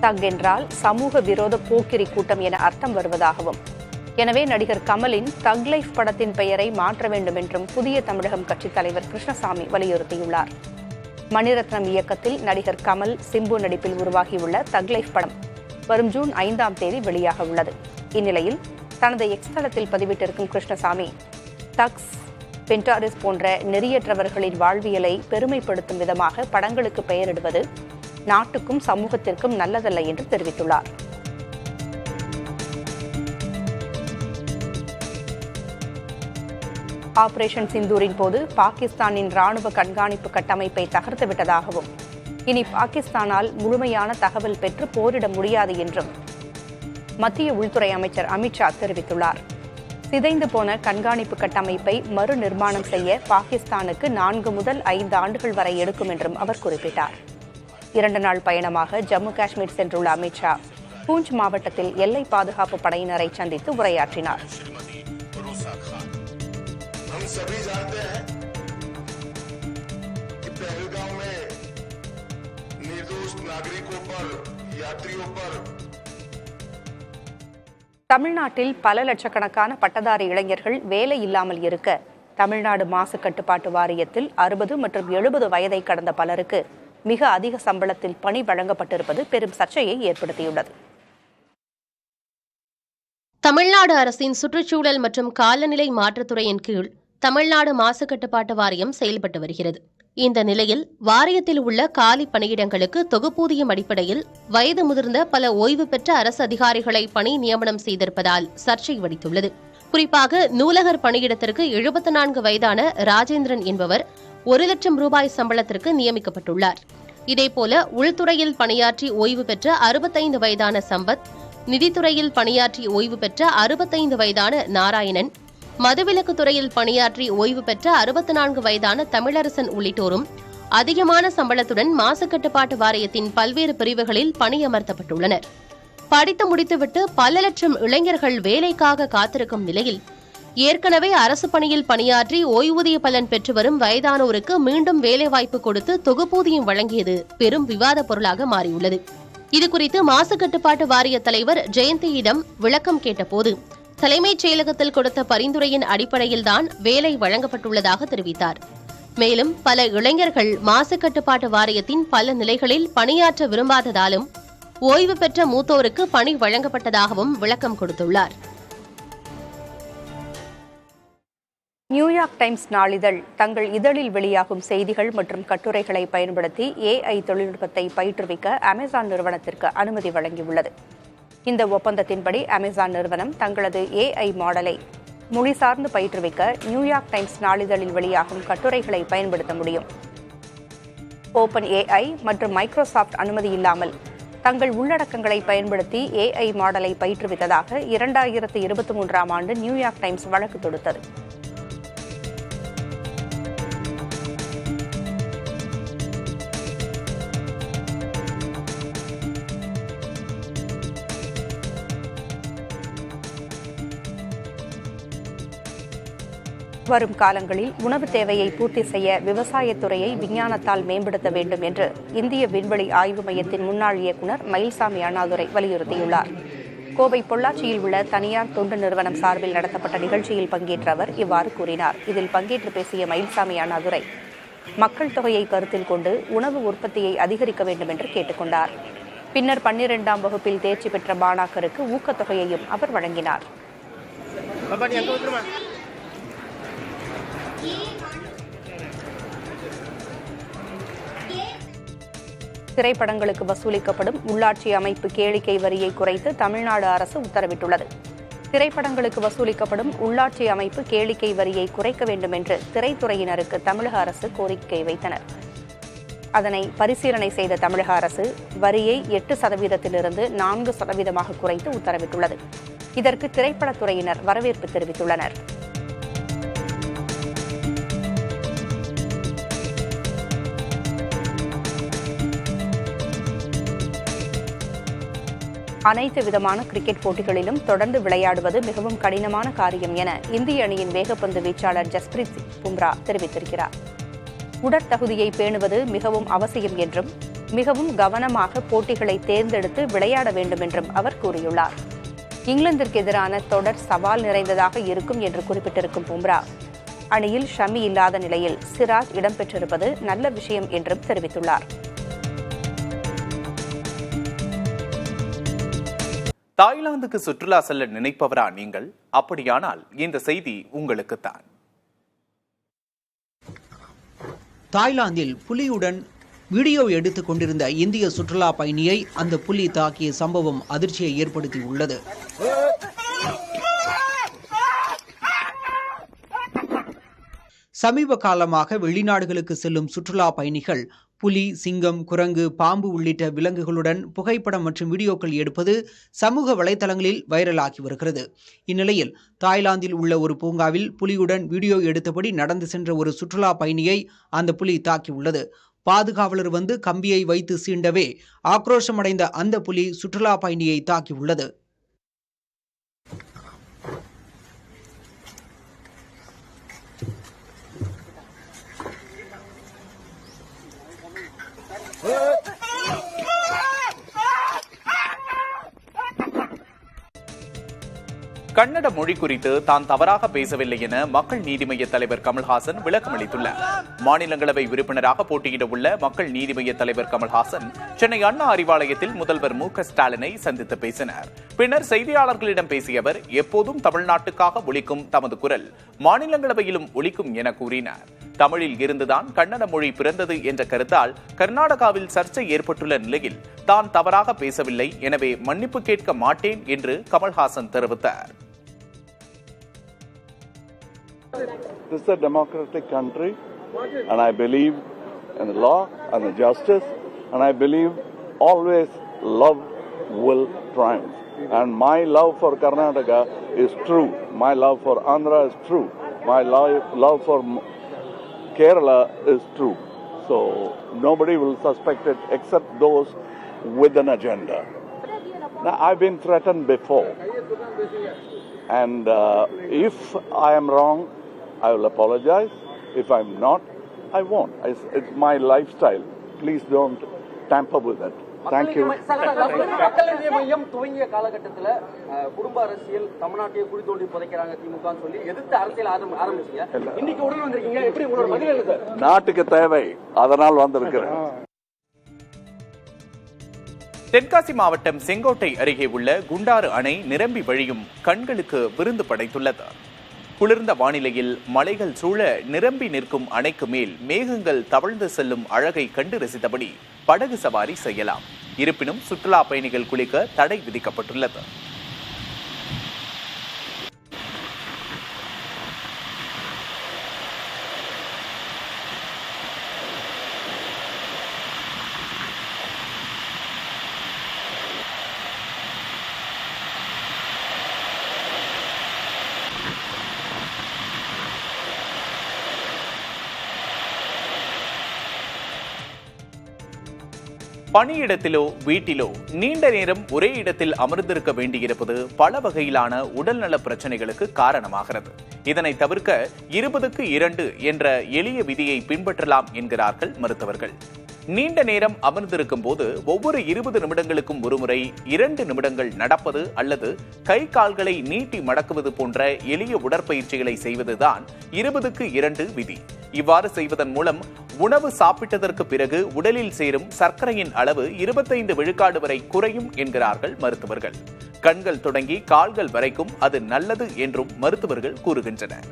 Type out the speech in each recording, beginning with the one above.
தக் என்றால் சமூக விரோத போக்கிரி கூட்டம் என அர்த்தம் வருவதாகவும், எனவே நடிகர் கமலின் தக் லைஃப் படத்தின் பெயரை மாற்ற வேண்டும் என்றும் புதிய தமிழகம் கட்சித் தலைவர் கிருஷ்ணசாமி வலியுறுத்தியுள்ளார். மணிரத்னம் இயக்கத்தில் நடிகர் கமல், சிம்பு நடிப்பில் உருவாகியுள்ள தக் லைஃப் படம் வரும் ஜூன் 5ஆம் தேதி வெளியாக உள்ளது. இந்நிலையில் தனது எக்ஸ் தளத்தில் பதிவிட்டிருக்கும் கிருஷ்ணசாமி, தக்ஸ், பென்டாரிஸ் போன்ற நெறியற்றவர்களின் வாழ்வியலை பெருமைப்படுத்தும் விதமாக படங்களுக்கு பெயரிடுவது நாட்டுக்கும் சமூகத்திற்கும் நல்லதல்ல என்று தெரிவித்துள்ளார். ஆபரேஷன் சிந்தூரின் போது பாகிஸ்தானின் ராணுவ கண்காணிப்பு கட்டமைப்பை தகர்த்துவிட்டதாகவும், இனி பாகிஸ்தானால் முழுமையான தகவல் பெற்று போரிட முடியாது என்றும் மத்திய உள்துறை அமைச்சர் அமித்ஷா தெரிவித்துள்ளார். சிதைந்து போன கண்காணிப்பு கட்டமைப்பை மறு நிர்மாணம் செய்ய பாகிஸ்தானுக்கு 4 முதல் 5 ஆண்டுகள் வரை எடுக்கும் என்றும் அவர் குறிப்பிட்டார். 2 நாள் பயணமாக ஜம்மு காஷ்மீர் சென்றுள்ள அமித்ஷா பூஞ்ச் மாவட்டத்தில் எல்லை பாதுகாப்பு படையினரை சந்தித்து உரையாற்றினார். தமிழ்நாட்டில் பல லட்சக்கணக்கான பட்டதாரி இளைஞர்கள் வேலை இல்லாமல் இருக்க, தமிழ்நாடு மாசு கட்டுப்பாட்டு வாரியத்தில் 60 மற்றும் 70 வயதை கடந்த பலருக்கு மிக அதிக சம்பளத்தில் பணி வழங்கப்பட்டிருப்பது பெரும் சர்ச்சையை ஏற்படுத்தியுள்ளது. தமிழ்நாடு அரசின் சுற்றுச்சூழல் மற்றும் காலநிலை மாற்றத்துறையின் கீழ் தமிழ்நாடு மாசு கட்டுப்பாட்டு வாரியம் செயல்பட்டு வருகிறது. இந்த நிலையில் வாரியத்தில் உள்ள காலி பணியிடங்களுக்கு தொகுப்பூதியம் அடிப்படையில் வயது முதிர்ந்த பல ஓய்வு பெற்ற அரசு அதிகாரிகளை பணி நியமனம் செய்திருப்பதால் சர்ச்சை வெடித்துள்ளது. குறிப்பாக நூலகர் பணியிடத்திற்கு 74 வயதான ராஜேந்திரன் என்பவர் 1 லட்சம் ரூபாய் சம்பளத்திற்கு நியமிக்கப்பட்டுள்ளார். இதேபோல உள்துறையில் பணியாற்றி ஓய்வு பெற்ற 65 வயதான சம்பத், நிதித்துறையில் பணியாற்றி ஓய்வு பெற்ற 65 வயதான நாராயணன், மதுவிலக்கு துறையில் பணியாற்றி ஓய்வு பெற்ற 64 வயதான தமிழரசன் உள்ளிட்டோரும் அதிகமான சம்பளத்துடன் மாசு கட்டுப்பாட்டு வாரியத்தின் பல்வேறு பிரிவுகளில் பணியமர்த்தப்பட்டுள்ளனர். படித்து முடித்துவிட்டு பல லட்சம் இளைஞர்கள் வேலைக்காக காத்திருக்கும் நிலையில் ஏற்கனவே அரசு பணியில் பணியாற்றி ஓய்வூதிய பலன் பெற்று வரும் வயதானோருக்கு மீண்டும் வேலைவாய்ப்பு கொடுத்து தொகுப்பூதியம் வழங்கியது பெரும் விவாத பொருளாக மாறியுள்ளது. இதுகுறித்து மாசு கட்டுப்பாட்டு வாரிய தலைவர் ஜெயந்தியிடம் விளக்கம் கேட்டபோது, தலைமைச் செயலகத்தில் கொடுத்த பரிந்துரையின் அடிப்படையில்தான் வேலை வழங்கப்பட்டுள்ளதாக தெரிவித்தார். மேலும் பல இளைஞர்கள் மாசு கட்டுப்பாட்டு வாரியத்தின் பல நிலைகளில் பணியாற்ற விரும்பாததாலும் ஓய்வு பெற்ற மூத்தோருக்கு பணி வழங்கப்பட்டதாகவும் விளக்கம் கொடுத்துள்ளார். நியூயார்க் டைம்ஸ் நாளிதழ் தங்கள் இதழில் வெளியாகும் செய்திகள் மற்றும் கட்டுரைகளை பயன்படுத்தி AI தொழில்நுட்பத்தை பயிற்றுவிக்க அமேசான் நிறுவனத்திற்கு அனுமதி வழங்கியுள்ளது. இந்த ஒப்பந்தத்தின்படி அமேசான் நிறுவனம் தங்களது AI மாடலை மொழி சார்ந்து பயிற்றுவிக்க நியூயார்க் டைம்ஸ் நாளிதழில் வெளியாகும் கட்டுரைகளை பயன்படுத்த முடியும். ஓபன் AI மற்றும் மைக்ரோசாஃப்ட் அனுமதி இல்லாமல் தங்கள் உள்ளடக்கங்களை பயன்படுத்தி AI மாடலை பயிற்றுவித்ததாக 2023ஆம் ஆண்டு நியூயார்க் டைம்ஸ் வழக்கு தொடுத்தது. வரும் காலங்களில் உணவு தேவையை பூர்த்தி செய்ய விவசாயத்துறையை விஞ்ஞானத்தால் மேம்படுத்த வேண்டும் என்று இந்திய விண்வெளி ஆய்வு மையத்தின் முன்னாள் இயக்குநர் மயில்சாமி அண்ணாதுரை வலியுறுத்தியுள்ளார். கோவை பொள்ளாச்சியில் உள்ள தனியார் தொண்டு நிறுவனம் சார்பில் நடத்தப்பட்ட நிகழ்ச்சியில் பங்கேற்ற அவர் இவ்வாறு கூறினார். இதில் பங்கேற்று பேசிய மயில்சாமி அண்ணாதுரை, மக்கள் தொகையை கருத்தில் கொண்டு உணவு உற்பத்தியை அதிகரிக்க வேண்டும் என்று கேட்டுக்கொண்டார். பின்னர் 12ஆம் வகுப்பில் தேர்ச்சி பெற்ற மாணாக்கருக்கு ஊக்கத்தொகையையும் அவர் வழங்கினார். திரைப்படங்களுக்கு வசூலிக்கப்படும் உள்ளாட்சி அமைப்பு கேளிக்கை வரியை குறைத்து தமிழ்நாடு அரசு உத்தரவிட்டுள்ளது. திரைப்படங்களுக்கு வசூலிக்கப்படும் உள்ளாட்சி அமைப்பு கேளிக்கை வரியை குறைக்க வேண்டும் என்று திரைத்துறையினருக்கு தமிழக அரசு கோரிக்கை வைத்தனர். அதனை பரிசீலனை செய்த தமிழக அரசு வரியை 8% 4% குறைத்து உத்தரவிட்டுள்ளது. இதற்கு திரைப்படத்துறையினர் வரவேற்பு தெரிவித்துள்ளனர். அனைத்து விதமான கிரிக்கெட் போட்டிகளிலும் தொடர்ந்து விளையாடுவது மிகவும் கடினமான காரியம் என இந்திய அணியின் வேகப்பந்து வீச்சாளர் ஜஸ்பிரீத் பும்ரா தெரிவித்திருக்கிறார். உடற்தகுதியை பேணுவது மிகவும் அவசியம் என்றும் மிகவும் கவனமாக போட்டிகளை தேர்ந்தெடுத்து விளையாட வேண்டும் என்றும் அவர் கூறியுள்ளார். இங்கிலாந்திற்கு எதிரான தொடர் சவால் நிறைந்ததாக இருக்கும் என்று குறிப்பிட்டிருக்கும் பும்ரா, அணியில் ஷமி இல்லாத நிலையில் சிராஜ் இடம்பெற்றிருப்பது நல்ல விஷயம் என்றும் தெரிவித்துள்ளார். தாய்லாந்துக்கு சுற்றுலா செல்ல நினைப்பவரா நீங்கள்? அப்படியானால் இந்த செய்தி உங்களுக்குத்தான். தாய்லாந்தில் புலியுடன் வீடியோ எடுத்துக் கொண்டிருந்த இந்திய சுற்றுலா பயணியை அந்த புலி தாக்கிய சம்பவம் அதிர்ச்சியை ஏற்படுத்தியுள்ளது. சமீப காலமாக வெளிநாடுகளுக்கு செல்லும் சுற்றுலா பயணிகள் புலி, சிங்கம், குரங்கு, பாம்பு உள்ளிட்ட விலங்குகளுடன் புகைப்படம் மற்றும் வீடியோக்கள் எடுப்பது சமூக வலைதளங்களில் வைரலாகி வருகிறது. இந்நிலையில் தாய்லாந்தில் உள்ள ஒரு பூங்காவில் புலியுடன் வீடியோ எடுத்தபடி நடந்து சென்ற ஒரு சுற்றுலா பயணியை அந்த புலி தாக்கியுள்ளது. பாதுகாவலர் வந்து கம்பியை வைத்து சீண்டவே ஆக்ரோஷமடைந்த அந்த புலி சுற்றுலா பயணியை தாக்கியுள்ளது. கன்னட மொழி குறித்து தான் தவறாக பேசவில்லை என மக்கள் நீதி மய்ய தலைவர் கமல்ஹாசன் விளக்கமளித்துள்ளார். மாநிலங்களவை உறுப்பினராக போட்டியிட உள்ள மக்கள் நீதி மய்ய தலைவர் கமல்ஹாசன் சென்னை அண்ணா அறிவாலயத்தில் முதல்வர் மு க ஸ்டாலினை சந்தித்து பேசினார். பின்னர் செய்தியாளர்களிடம் பேசிய அவர், எப்போதும் தமிழ்நாட்டுக்காக ஒலிக்கும் தமது குரல் மாநிலங்களவையிலும் ஒலிக்கும் என கூறினார். தமிழில் இருந்துதான் கன்னட மொழி பிறந்தது என்ற கருத்தால் கர்நாடகாவில் சர்ச்சை ஏற்பட்டுள்ள நிலையில் தான் தவறாக பேசவில்லை, எனவே மன்னிப்பு கேட்க மாட்டேன் என்று கமல்ஹாசன் தெரிவித்தார். This is a democratic country, and I believe in the law and the justice, and I believe always love will triumph. And my love for Karnataka is true. My love for Andhra is true. My love for Kerala is true. So nobody will suspect it except those with an agenda. Now, I've been threatened before. And if I am wrong, I will apologize. If I'm not, I won't. It's my lifestyle. Please don't tamper with it. Thank you. மக்கள் நீதி மையம் துவங்கிய காலகட்டத்தில் குடும்ப அரசியல் தமிழ்நாட்டையே குழி தோண்டி புதைக்கிறாங்க திமுகன்னு சொல்லி எதிர்த்து அரசியல் ஆரம்பிச்சீங்க. இன்னைக்கு உடனே வந்திருக்கீங்க, எப்படி உங்களோட பதில் சார்? நாட்டுக்கு தேவை, அதனால் வந்திருக்கிறேன். தென்காசி மாவட்டம் செங்கோட்டை அருகே உள்ள குண்டாறு அணை நிரம்பி வழியும் கண்களுக்கு விருந்து படைத்துள்ளது. குளிர்ந்த வானிலையில் மலைகள் சூழ நிரம்பி நிற்கும் அணைக்கு மேல் மேகங்கள் தவழ்ந்து செல்லும் அழகை கண்டு ரசித்தபடி படகு சவாரி செய்யலாம். இருப்பினும் சுற்றுலா பயணிகள் குளிக்க தடை விதிக்கப்பட்டுள்ளது. பணியிடத்திலோ வீட்டிலோ நீண்ட நேரம் ஒரே இடத்தில் அமர்ந்திருக்க வேண்டியிருப்பது பல வகையிலான உடல்நல பிரச்சனைகளுக்கு காரணமாகிறது. இதனை தவிர்க்க 20-2 என்ற எளிய விதியை பின்பற்றலாம் என்கிறார்கள் மருத்துவர்கள். நீண்ட நேரம் அமர்ந்திருக்கும் போது ஒவ்வொரு 20 நிமிடங்களுக்கும் ஒருமுறை 2 நிமிடங்கள் நடப்பது அல்லது கை கால்களை நீட்டி மடக்குவது போன்ற எளிய உடற்பயிற்சிகளை செய்வதுதான் 20-2 விதி. இவ்வாறு செய்வதன் மூலம் உணவு சாப்பிட்டதற்கு பிறகு உடலில் சேரும் சர்க்கரையின் அளவு 25 விழுக்காடு வரை குறையும் என்கிறார்கள் மருத்துவர்கள். கண்கள் தொடங்கி கால்கள் வரைக்கும் அது நல்லது என்றும் மருத்துவர்கள் கூறுகின்றனர்.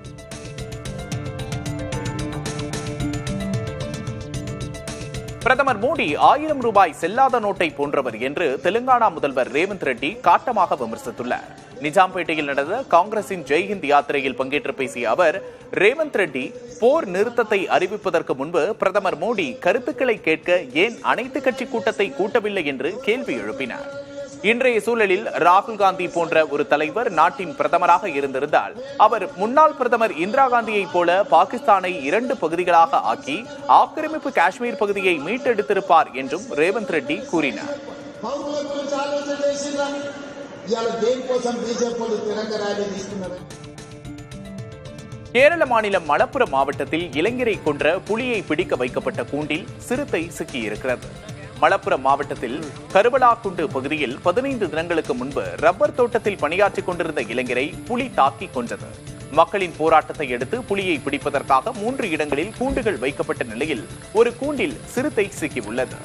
பிரதமர் மோடி 1000 ரூபாய் செல்லாத நோட்டை போன்றவர் என்று தெலுங்கானா முதல்வர் ரேவந்த் ரெட்டி காட்டமாக விமர்சித்துள்ளார். நிஜாம்பேட்டையில் நடந்த காங்கிரசின் ஜெய்ஹிந்த் யாத்திரையில் பங்கேற்று பேசிய அவர், ரேவந்த் ரெட்டி போர் நிறுத்தத்தை அறிவிப்பதற்கு முன்பு பிரதமர் மோடி கருத்துக்களை கேட்க ஏன் அனைத்து கட்சி கூட்டத்தை கூட்டவில்லை என்று கேள்வி எழுப்பினார். இன்றைய சூழலில் ராகுல் காந்தி போன்ற ஒரு தலைவர் நாட்டின் பிரதமராக இருந்திருந்தால் அவர் முன்னாள் பிரதமர் இந்திரா காந்தியை போல பாகிஸ்தானை 2 பகுதிகளாக ஆக்கி ஆக்கிரமிப்பு காஷ்மீர் பகுதியை மீட்டெடுத்திருப்பார் என்றும் ரேவந்த் ரெட்டி கூறினார். கேரள மாநிலம் மலப்புரம் மாவட்டத்தில் இளைஞரை கொன்ற புலியை பிடிக்க வைக்கப்பட்ட கூண்டில் சிறுத்தை சிக்கியிருக்கிறது. மலப்புரம் மாவட்டத்தில் கருவலாக்குண்டு பகுதியில் 15 தினங்களுக்கு முன்பு ரப்பர் தோட்டத்தில் பணியாற்றிக் கொண்டிருந்த இளைஞரை புலி தாக்கி கொன்றது. மக்களின் போராட்டத்தை அடுத்து புலியை பிடிப்பதற்காக 3 இடங்களில் கூண்டுகள் வைக்கப்பட்ட நிலையில் ஒரு கூண்டில் சிறுத்தை சிக்கியுள்ளது.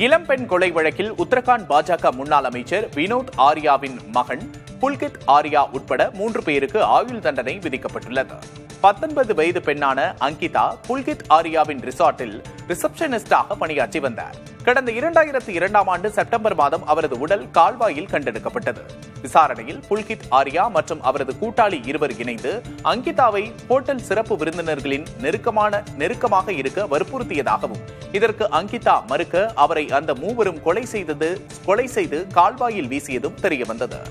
இளம்பெண் கொலை வழக்கில் உத்தரகாண்ட் பாஜக முன்னாள் அமைச்சர் வினோத் ஆரியாவின் மகன் புல்கித் ஆரியா உட்பட 3 பேருக்கு ஆயுள் தண்டனை விதிக்கப்பட்டுள்ளது. 19 வயது பெண்ணான அங்கிதா புல்கித் ஆரியாவின் ரிசார்ட்டில் ரிசப்ஷனிஸ்டாக பணியாற்றி வந்தார். கடந்த 2002ஆம் ஆண்டு செப்டம்பர் மாதம் அவரது உடல் கால்வாயில் கண்டெடுக்கப்பட்டது. விசாரணையில் புல்கித் ஆரியா மற்றும் அவரது கூட்டாளி இருவர் இணைந்து அங்கிதாவை ஹோட்டல் சிறப்பு விருந்தினர்களின் நெருக்கமாக இருக்க வற்புறுத்தியதாகவும், இதற்கு அங்கிதா மறுக்க அவரை அந்த மூவரும் கொலை செய்து கால்வாயில் வீசியதும் தெரியவந்தது.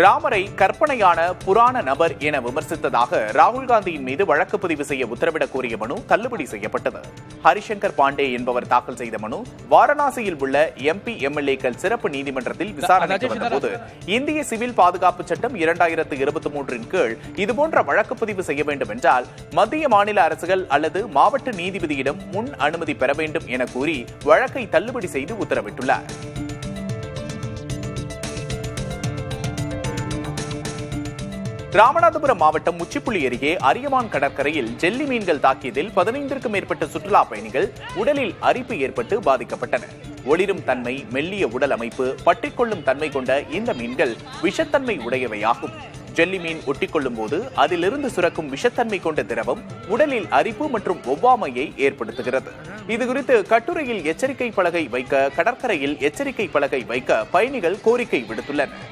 ராமரை கற்பனையான புராண நபர் என விமர்சித்ததாக ராகுல் காந்தியின் மீது வழக்கு பதிவு செய்ய உத்தரவிடக் கோரிய மனு தள்ளுபடி செய்யப்பட்டது. ஹரிசங்கர் பாண்டே என்பவர் தாக்கல் செய்த மனு வாரணாசியில் உள்ள MP MLAக்கள் சிறப்பு நீதிமன்றத்தில் விசாரணைக்கு வந்தபோது இந்திய சிவில் பாதுகாப்பு சட்டம் 2023 கீழ் இதுபோன்ற வழக்கு பதிவு செய்ய வேண்டும் என்றால் மத்திய மாநில அரசுகள் அல்லது மாவட்ட நீதிபதியிடம் முன் அனுமதி பெற வேண்டும் என கூறி வழக்கை தள்ளுபடி செய்து உத்தரவிட்டுள்ளார். ராமநாதபுரம் மாவட்டம் உச்சிப்புள்ளி அருகே அரியமான் கடற்கரையில் ஜெல்லி மீன்கள் தாக்கியதில் 15க்கும் மேற்பட்ட சுற்றுலா பயணிகள் உடலில் அரிப்பு ஏற்பட்டு பாதிக்கப்பட்டனர். ஒளிரும் தன்மை, மெல்லிய உடல் அமைப்பு, பற்றிக்கொள்ளும் தன்மை கொண்ட இந்த மீன்கள் விஷத்தன்மை உடையவையாகும். ஜெல்லி மீன் ஒட்டிக்கொள்ளும் போது அதிலிருந்து சுரக்கும் விஷத்தன்மை கொண்ட திரவம் உடலில் அரிப்பு மற்றும் ஒவ்வாமையை ஏற்படுத்துகிறது. இதுகுறித்து கட்டுரையில் எச்சரிக்கை பலகை வைக்க, கடற்கரையில் எச்சரிக்கை பலகை வைக்க பயணிகள் கோரிக்கை விடுத்துள்ளனர்.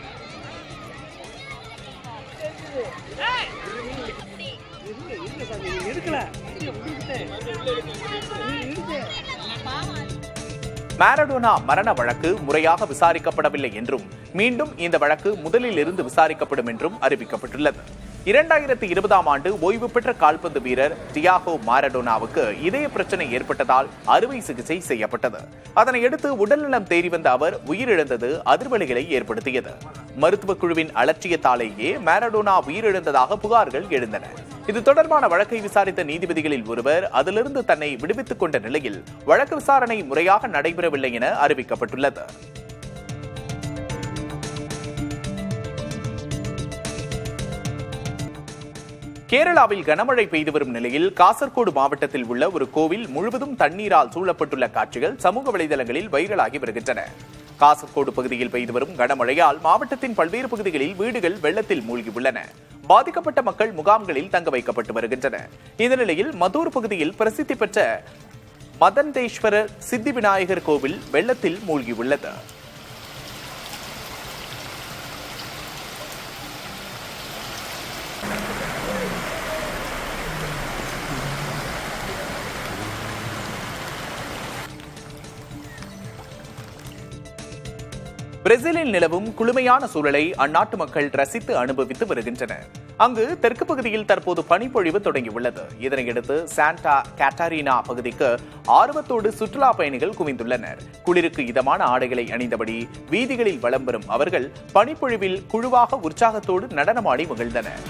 மாரடோனா மரண வழக்கு முறையாக விசாரிக்கப்படவில்லை என்றும் மீண்டும் இந்த வழக்கு முதலில் இருந்து விசாரிக்கப்படும் என்றும் அறிவிக்கப்பட்டுள்ளது. 2020ஆம் ஆண்டு ஓய்வு பெற்ற கால்பந்து வீரர் டியாகோ மாரடோனாவுக்கு இதய பிரச்சனை ஏற்பட்டதால் அறுவை சிகிச்சை செய்யப்பட்டது. அதனையடுத்து உடல்நலம் தேறி வந்த அவர் உயிரிழந்தது அதிர்வலைகளை ஏற்படுத்தியது. மருத்துவக் குழுவின் அலட்சியத்தாலேயே மாரடோனா உயிரிழந்ததாக புகார்கள் எழுந்தன. இது தொடர்பான வழக்கை விசாரித்த நீதிபதிகளில் ஒருவர் அதிலிருந்து தன்னை விடுவித்துக் கொண்ட நிலையில் வழக்கு விசாரணை முறையாக நடைபெறவில்லை என அறிவிக்கப்பட்டுள்ளது. கேரளாவில் கனமழை பெய்து வரும் நிலையில் காசர்கோடு மாவட்டத்தில் உள்ள ஒரு கோவில் முழுவதும் தண்ணீரால் சூழப்பட்டுள்ள காட்சிகள் சமூக வலைதளங்களில் வைரலாகி வருகின்றன. காசர்கோடு பகுதியில் பெய்து வரும் கனமழையால் மாவட்டத்தின் பல்வேறு பகுதிகளில் வீடுகள் வெள்ளத்தில் மூழ்கியுள்ளன. பாதிக்கப்பட்ட மக்கள் முகாம்களில் தங்க வைக்கப்பட்டு வருகின்றனர். இந்த நிலையில் மதூர் பகுதியில் பிரசித்தி பெற்ற மதந்தேஸ்வரர் சித்தி விநாயகர் கோவில் வெள்ளத்தில் மூழ்கியுள்ளது. பிரேசிலில் நிலவும் குளுமையான சூழலை அந்நாட்டு மக்கள் ரசித்து அனுபவித்து வருகின்றனர். அங்கு தெற்கு பகுதியில் தற்போது பனிப்பொழிவு தொடங்கியுள்ளது. இதனையடுத்து சாண்டா கேட்டாரினா பகுதிக்கு ஆர்வத்தோடு சுற்றுலா பயணிகள் குவிந்துள்ளனர். குளிருக்கு இதமான ஆடைகளை அணிந்தபடி வீதிகளில் வலம் வரும் அவர்கள் பனிப்பொழிவில் குழுவாக உற்சாகத்தோடு நடனமாடி மகிழ்ந்தனர்.